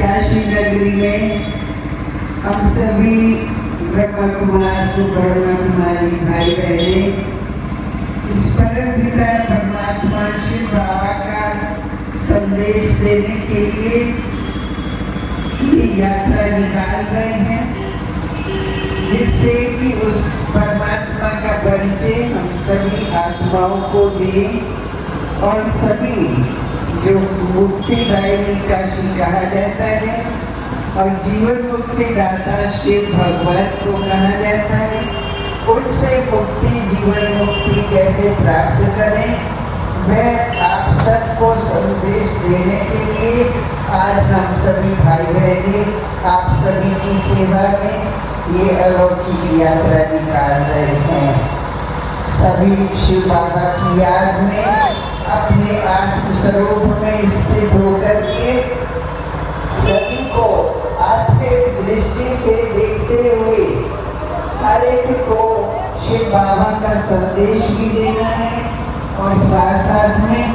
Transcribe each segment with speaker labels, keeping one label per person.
Speaker 1: काशी नगरी में हम सभी ब्रह्म कुमार को ब्रह्म कुमारी भाई बहने इस परम पिता परमात्मा शिव बाबा का संदेश देने के लिए ये यात्रा निकाल रहे हैं, जिससे कि उस परमात्मा का परिचय हम सभी आत्माओं को दें और सभी जो मुक्तिदायिनी काशी कहा जाता है और जीवन मुक्ति दाता शिव भगवान को कहा जाता है, उनसे मुक्ति जीवन मुक्ति कैसे प्राप्त करें, मैं आप सबको संदेश देने के लिए आज हम सभी भाई बहने आप सभी की सेवा में ये अलौकिक यात्रा निकाल रहे हैं। सभी शिव बाबा की याद में अपने आत्म स्वरूप में स्थित होकर के सभी को आत्मिक दृष्टि से देखते हुए हर एक को शिव बाबा का संदेश भी देना है और साथ साथ में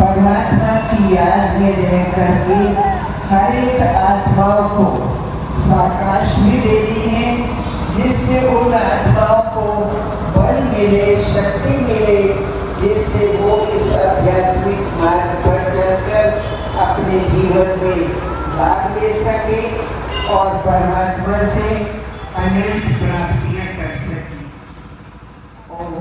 Speaker 1: परमात्मा की याद में रह करके हर एक आत्माओं को साकाश भी देनी है, जिससे उन आत्माओं को बल मिले, शक्ति मिले, जिससे वो इस आध्यात्मिक मार्ग पर चलकर अपने जीवन में लाभ ले सके और परमात्मा से अनेक प्राप्तियां कर सके। ओम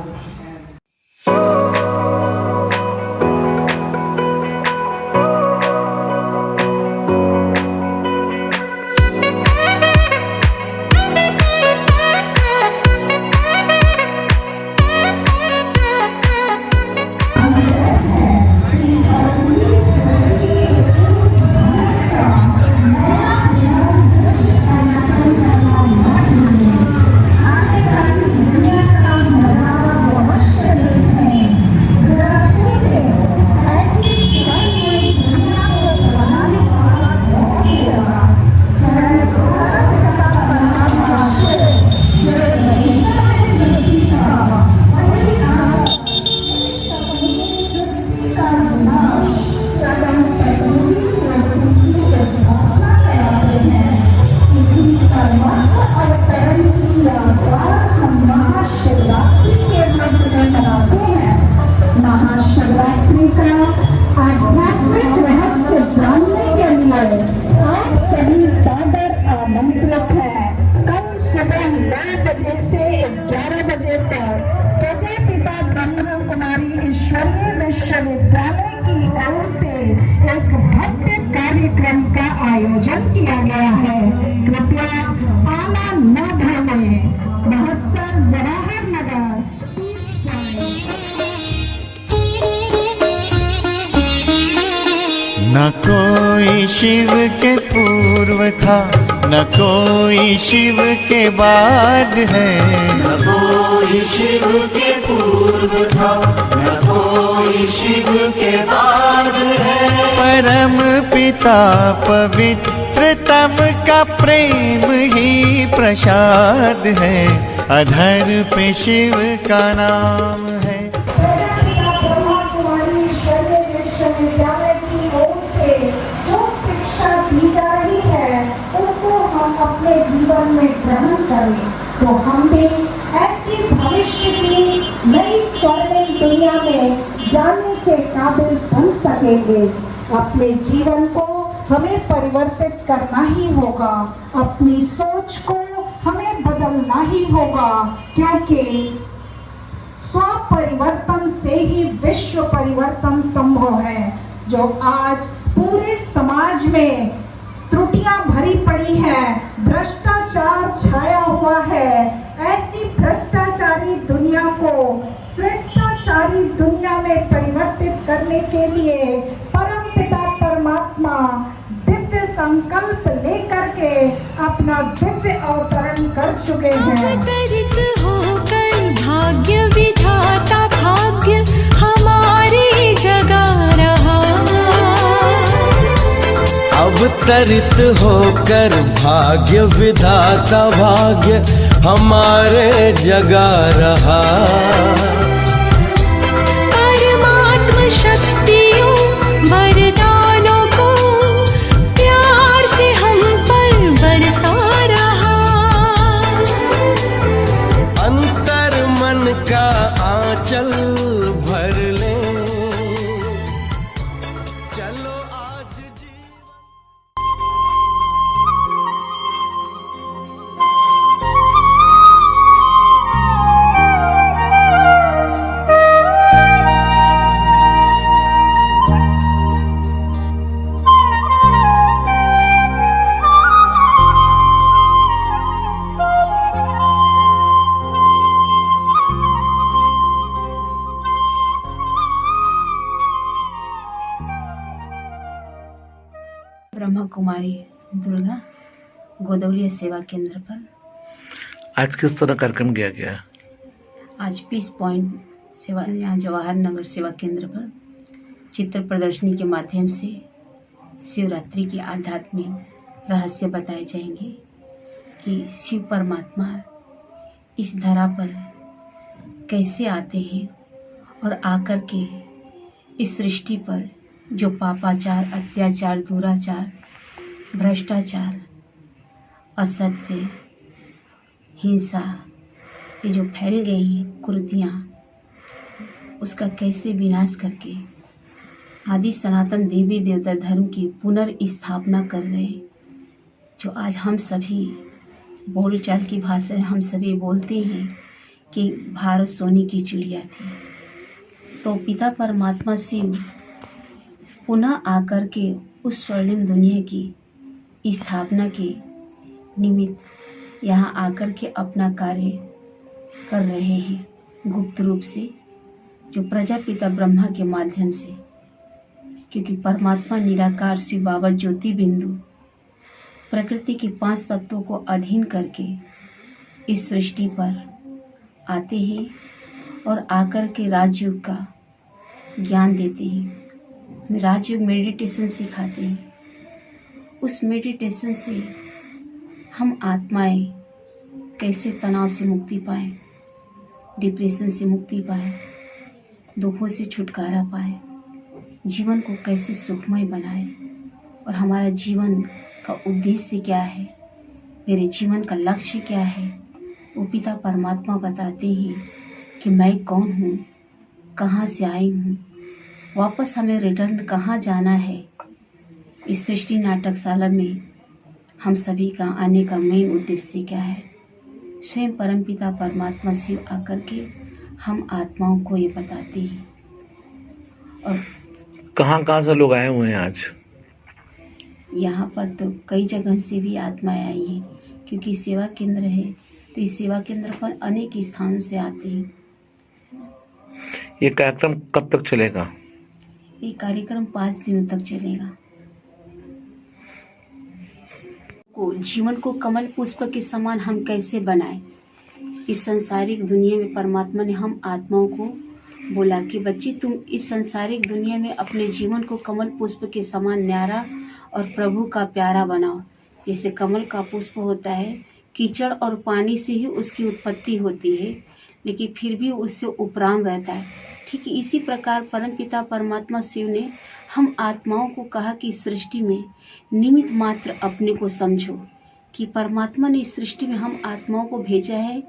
Speaker 1: विश्वविद्यालय की ओर से एक भव्य कार्यक्रम का आयोजन किया गया है। कृपया आना न भूलें। 72 जवाहर नगर।
Speaker 2: न कोई शिव के पूर्व था, न कोई शिव के बाद है।
Speaker 3: न कोई शिव के पूर्व था, न कोई शिव के बाद है।
Speaker 2: परम पिता पवित्रतम का प्रेम ही प्रसाद है, अधर पे शिव का नाम है।
Speaker 4: अपने जीवन में ग्रहण करें तो हम भी ऐसी भविष्य की नई स्वर्णिम दुनिया में जानने के काबिल बन सकेंगे। अपने जीवन को हमें परिवर्तित करना ही होगा, अपनी सोच को हमें बदलना ही होगा, क्योंकि स्व परिवर्तन से ही विश्व परिवर्तन संभव है। जो आज पूरे समाज में त्रुटियां भरी पड़ी है, भ्रष्टाचार छाया हुआ है, ऐसी भ्रष्टाचारी दुनिया को श्रेष्ठाचारी दुनिया में परिवर्तित करने के लिए परमपिता परमात्मा दिव्य संकल्प लेकर के अपना दिव्य अवतरण कर चुके हैं।
Speaker 5: अवतरित होकर भाग्य विधाता भाग्य हमारी जगा रहा।
Speaker 6: अवतरित होकर भाग्य विधाता भाग्य हमारे जगा रहा।
Speaker 5: परमात्मा शक्तियों वरदानों को प्यार से
Speaker 7: दुर्गा गोदवलिया सेवा केंद्र पर।
Speaker 8: आज किस तरह कार्यक्रम किया गया?
Speaker 7: आज पीस पॉइंट सेवा यहाँ जवाहर नगर सेवा केंद्र पर चित्र प्रदर्शनी के माध्यम से शिवरात्रि की आध्यात्मिक रहस्य बताए जाएंगे कि शिव परमात्मा इस धरा पर कैसे आते हैं और आकर के इस सृष्टि पर जो पापाचार, अत्याचार, दुराचार, भ्रष्टाचार, असत्य, हिंसा ये जो फैल गई है कुरीतियाँ, उसका कैसे विनाश करके आदि सनातन देवी देवता धर्म की पुनर्स्थापना कर रहे हैं। जो आज हम सभी बोलचाल की भाषा में हम सभी बोलते हैं कि भारत सोने की चिड़िया थी, तो पिता परमात्मा शिव पुनः आकर के उस स्वर्णिम दुनिया की स्थापना के निमित्त यहाँ आकर के अपना कार्य कर रहे हैं गुप्त रूप से, जो प्रजापिता ब्रह्मा के माध्यम से। क्योंकि परमात्मा निराकार शिव बाबा ज्योति बिंदु प्रकृति के 5 तत्वों को अधीन करके इस सृष्टि पर आते हैं और आकर के राजयोग का ज्ञान देते हैं। राजयोग मेडिटेशन सिखाते हैं। उस मेडिटेशन से हम आत्माएं कैसे तनाव से मुक्ति पाएं, डिप्रेशन से मुक्ति पाएं, दुखों से छुटकारा पाएं, जीवन को कैसे सुखमय बनाएं और हमारा जीवन का उद्देश्य क्या है, मेरे जीवन का लक्ष्य क्या है, वो पिता परमात्मा बताते हैं कि मैं कौन हूँ, कहाँ से आई हूँ, वापस हमें रिटर्न कहाँ जाना है। इस सृष्टि नाटकशाला में हम सभी का आने का मेन उद्देश्य क्या है, स्वयं परमपिता परमात्मा शिव आकर के हम आत्माओं को ये बताते हैं। और
Speaker 8: कहाँ से लोग आए हुए हैं आज?
Speaker 7: यहाँ पर तो कई जगह से भी आत्माएं आई हैं, क्योंकि सेवा केंद्र है तो इस सेवा केंद्र पर अनेक स्थानों से आते हैं।
Speaker 8: ये कार्यक्रम कब तक चलेगा?
Speaker 7: ये कार्यक्रम 5 दिनों तक चलेगा। जीवन को कमल पुष्प के समान हम कैसे बनाएं, इस संसारिक दुनिया में परमात्मा ने हम आत्माओं को बोला कि बच्ची तुम इस संसारिक दुनिया में अपने जीवन को कमल पुष्प के समान न्यारा और प्रभु का प्यारा बनाओ। जैसे कमल का पुष्प होता है, कीचड़ और पानी से ही उसकी उत्पत्ति होती है, लेकिन फिर भी उससे उपराम रहता है। ठीक इसी प्रकार परमपिता परमात्मा शिव ने हम आत्माओं को कहा कि इस सृष्टि में निमित्त मात्र अपने को समझो, कि परमात्मा ने इस सृष्टि में हम आत्माओं को भेजा है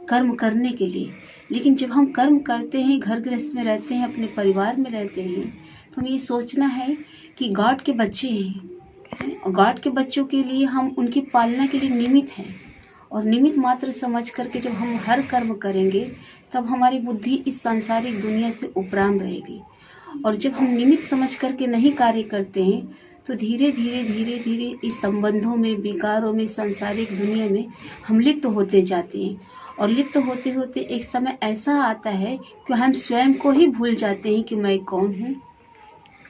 Speaker 7: कर्म करने के लिए। लेकिन जब हम कर्म करते हैं, घर गृहस्थ में रहते हैं, अपने परिवार में रहते हैं, तो हमें ये सोचना है कि गॉड के बच्चे हैं और गॉड के बच्चों के लिए हम उनकी पालना के लिए निमित्त हैं। और निमित्त मात्र समझ करके जब हम हर कर्म करेंगे तब हमारी बुद्धि इस सांसारिक दुनिया से उपराम रहेगी। और जब हम निमित्त समझ करके नहीं कार्य करते हैं तो धीरे धीरे इस संबंधों में, विकारों में, सांसारिक दुनिया में हम लिप्त होते जाते हैं। और लिप्त होते होते एक समय ऐसा आता है कि हम स्वयं को ही भूल जाते हैं कि मैं कौन हूँ,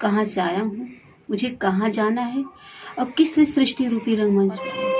Speaker 7: कहाँ से आया हूँ, मुझे कहाँ जाना है और किसने सृष्टि रूपी रंगमंच पे